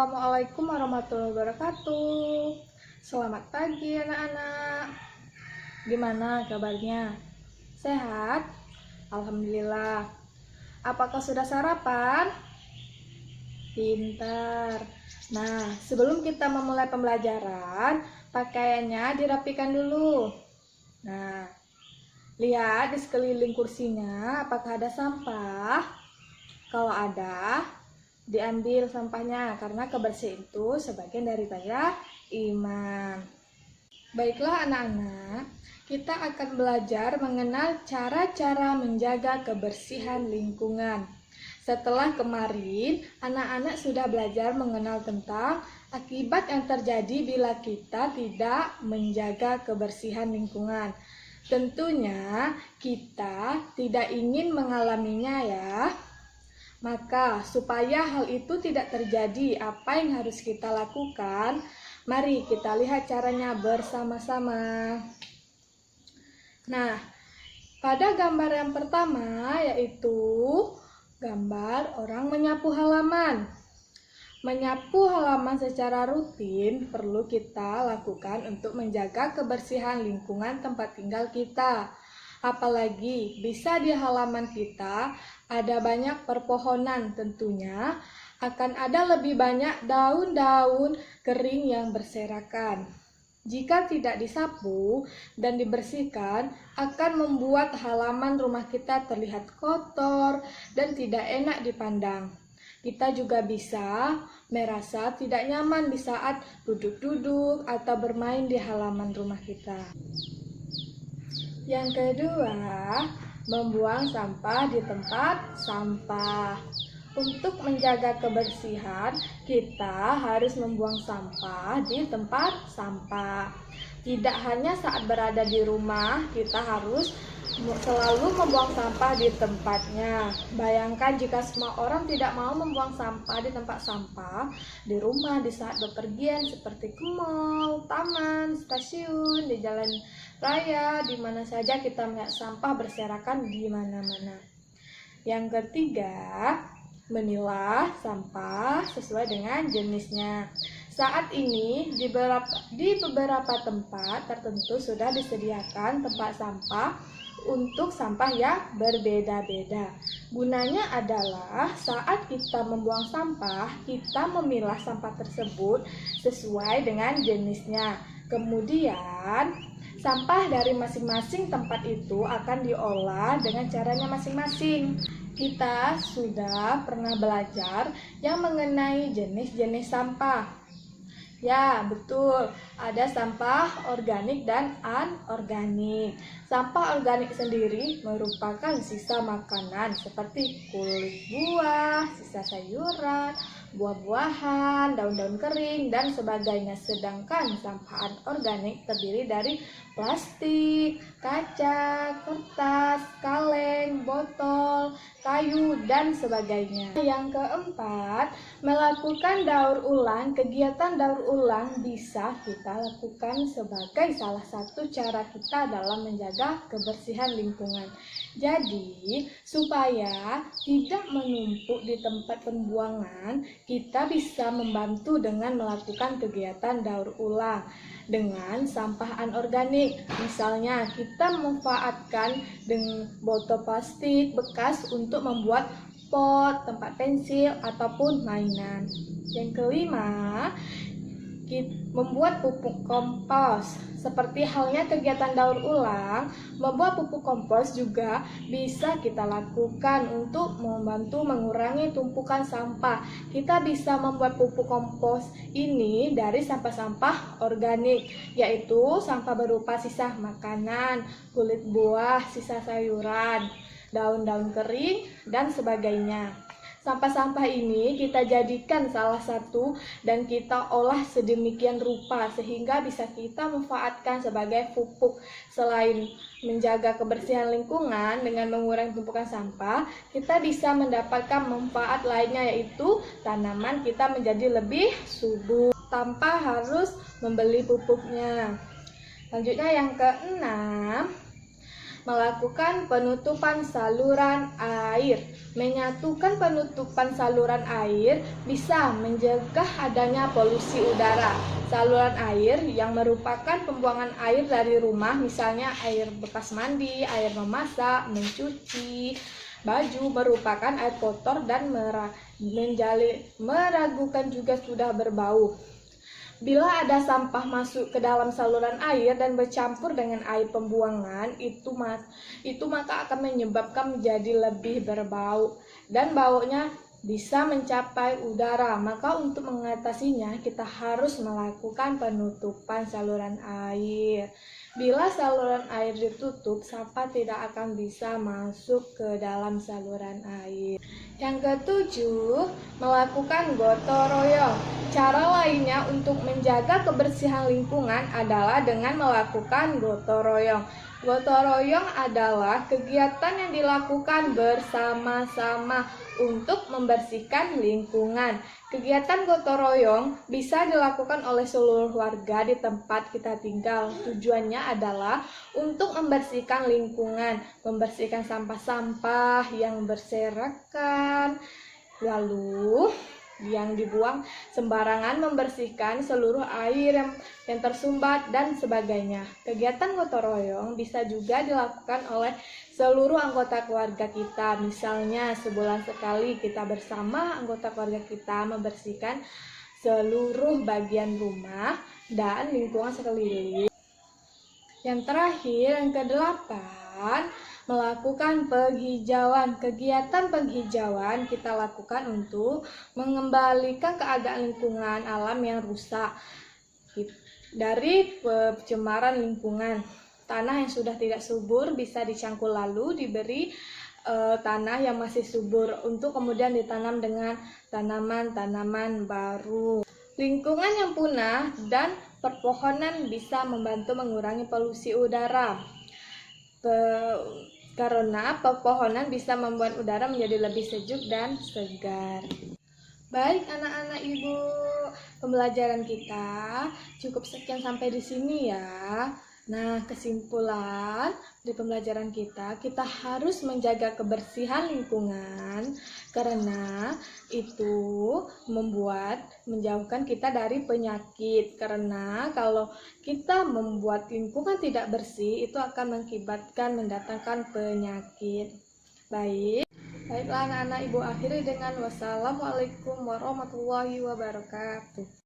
Assalamualaikum warahmatullahi wabarakatuh. Selamat pagi anak-anak. Gimana kabarnya? Sehat? Alhamdulillah. Apakah sudah sarapan? Pintar. Nah, sebelum kita memulai pembelajaran, pakaiannya dirapikan dulu. Nah, lihat di sekeliling kursinya apakah ada sampah. Kalau ada, diambil sampahnya karena kebersihan itu sebagian daripada iman. Baiklah anak-anak, kita akan belajar mengenal cara-cara menjaga kebersihan lingkungan. Setelah kemarin, anak-anak sudah belajar mengenal tentang akibat yang terjadi bila kita tidak menjaga kebersihan lingkungan. Tentunya kita tidak ingin mengalaminya ya. Maka supaya hal itu tidak terjadi, apa yang harus kita lakukan? Mari kita lihat caranya bersama-sama. Nah, pada gambar yang pertama yaitu gambar orang menyapu halaman. Menyapu halaman secara rutin perlu kita lakukan untuk menjaga kebersihan lingkungan tempat tinggal kita. Apalagi bisa di halaman kita ada banyak perpohonan, tentunya akan ada lebih banyak daun-daun kering yang berserakan. Jika tidak disapu dan dibersihkan, akan membuat halaman rumah kita terlihat kotor dan tidak enak dipandang. Kita juga bisa merasa tidak nyaman di saat duduk-duduk atau bermain di halaman rumah kita. Yang kedua, membuang sampah di tempat sampah. Untuk menjaga kebersihan, kita harus membuang sampah di tempat sampah. Tidak hanya saat berada di rumah, kita harus selalu membuang sampah di tempatnya. Bayangkan jika semua orang tidak mau membuang sampah di tempat sampah, di rumah, di saat bepergian seperti ke mal, taman, stasiun, di jalan raya, di mana saja kita melihat sampah berserakan di mana-mana. Yang ketiga, memilah sampah sesuai dengan jenisnya. Saat ini di beberapa tempat tertentu sudah disediakan tempat sampah untuk sampah yang berbeda-beda. Gunanya adalah saat kita membuang sampah, kita memilah sampah tersebut sesuai dengan jenisnya. Kemudian sampah dari masing-masing tempat itu akan diolah dengan caranya masing-masing. Kita sudah pernah belajar yang mengenai jenis-jenis sampah. Ya, betul. Ada sampah organik dan anorganik. Sampah organik sendiri merupakan sisa makanan seperti kulit buah, sisa sayuran, buah-buahan, daun-daun kering, dan sebagainya. Sedangkan sampah anorganik terdiri dari plastik, kaca, kertas, kaleng, botol, kayu, dan sebagainya. Yang keempat, melakukan daur ulang. Kegiatan daur ulang bisa kita lakukan sebagai salah satu cara kita dalam menjaga kebersihan lingkungan. Jadi, supaya tidak menumpuk di tempat pembuangan, kita bisa membantu dengan melakukan kegiatan daur ulang dengan sampah anorganik. Misalnya, kita memanfaatkan dengan botol plastik bekas untuk membuat pot, tempat pensil, ataupun mainan. Yang kelima, membuat pupuk kompos. Seperti halnya kegiatan daur ulang, membuat pupuk kompos juga bisa kita lakukan untuk membantu mengurangi tumpukan sampah. Kita bisa membuat pupuk kompos ini dari sampah-sampah organik, yaitu sampah berupa sisa makanan, kulit buah, sisa sayuran, daun-daun kering, dan sebagainya. Sampah-sampah ini kita jadikan salah satu dan kita olah sedemikian rupa sehingga bisa kita manfaatkan sebagai pupuk. Selain menjaga kebersihan lingkungan dengan mengurangi tumpukan sampah, kita bisa mendapatkan manfaat lainnya, yaitu tanaman kita menjadi lebih subur tanpa harus membeli pupuknya. Selanjutnya yang keenam, Melakukan penutupan saluran air. Menyatukan penutupan saluran air bisa mencegah adanya polusi udara. Saluran air yang merupakan pembuangan air dari rumah, misalnya air bekas mandi, air memasak, mencuci baju, merupakan air kotor dan meragukan juga sudah berbau. Bila ada sampah masuk ke dalam saluran air dan bercampur dengan air pembuangan, itu maka akan menyebabkan menjadi lebih berbau dan baunya bisa mencapai udara. Maka untuk mengatasinya kita harus melakukan penutupan saluran air. Bila saluran air ditutup, sampah tidak akan bisa masuk ke dalam saluran air. Yang ketujuh, melakukan gotong royong. Cara lainnya untuk menjaga kebersihan lingkungan adalah dengan melakukan gotong royong. Gotong royong adalah kegiatan yang dilakukan bersama-sama untuk membersihkan lingkungan. Kegiatan gotong royong bisa dilakukan oleh seluruh warga di tempat kita tinggal. Tujuannya adalah untuk membersihkan lingkungan, membersihkan sampah-sampah yang berserakan, lalu yang dibuang sembarangan, membersihkan seluruh air yang tersumbat dan sebagainya. Kegiatan gotong royong bisa juga dilakukan oleh seluruh anggota keluarga kita. Misalnya sebulan sekali kita bersama anggota keluarga kita membersihkan seluruh bagian rumah dan lingkungan sekeliling. Yang terakhir, yang kedelapan, melakukan penghijauan. Kegiatan penghijauan kita lakukan untuk mengembalikan keadaan lingkungan alam yang rusak dari pencemaran lingkungan. Tanah yang sudah tidak subur bisa dicangkul lalu diberi tanah yang masih subur untuk kemudian ditanam dengan tanaman-tanaman baru. Lingkungan yang punah dan perpohonan bisa membantu mengurangi polusi udara. Karena pepohonan bisa membuat udara menjadi lebih sejuk dan segar. Baik anak-anak ibu, pembelajaran kita cukup sekian sampai di sini ya. Nah, kesimpulan dari pembelajaran kita harus menjaga kebersihan lingkungan karena itu menjauhkan kita dari penyakit. Karena kalau kita membuat lingkungan tidak bersih, itu akan mendatangkan penyakit. Baiklah anak-anak ibu, akhiri dengan wassalamualaikum warahmatullahi wabarakatuh.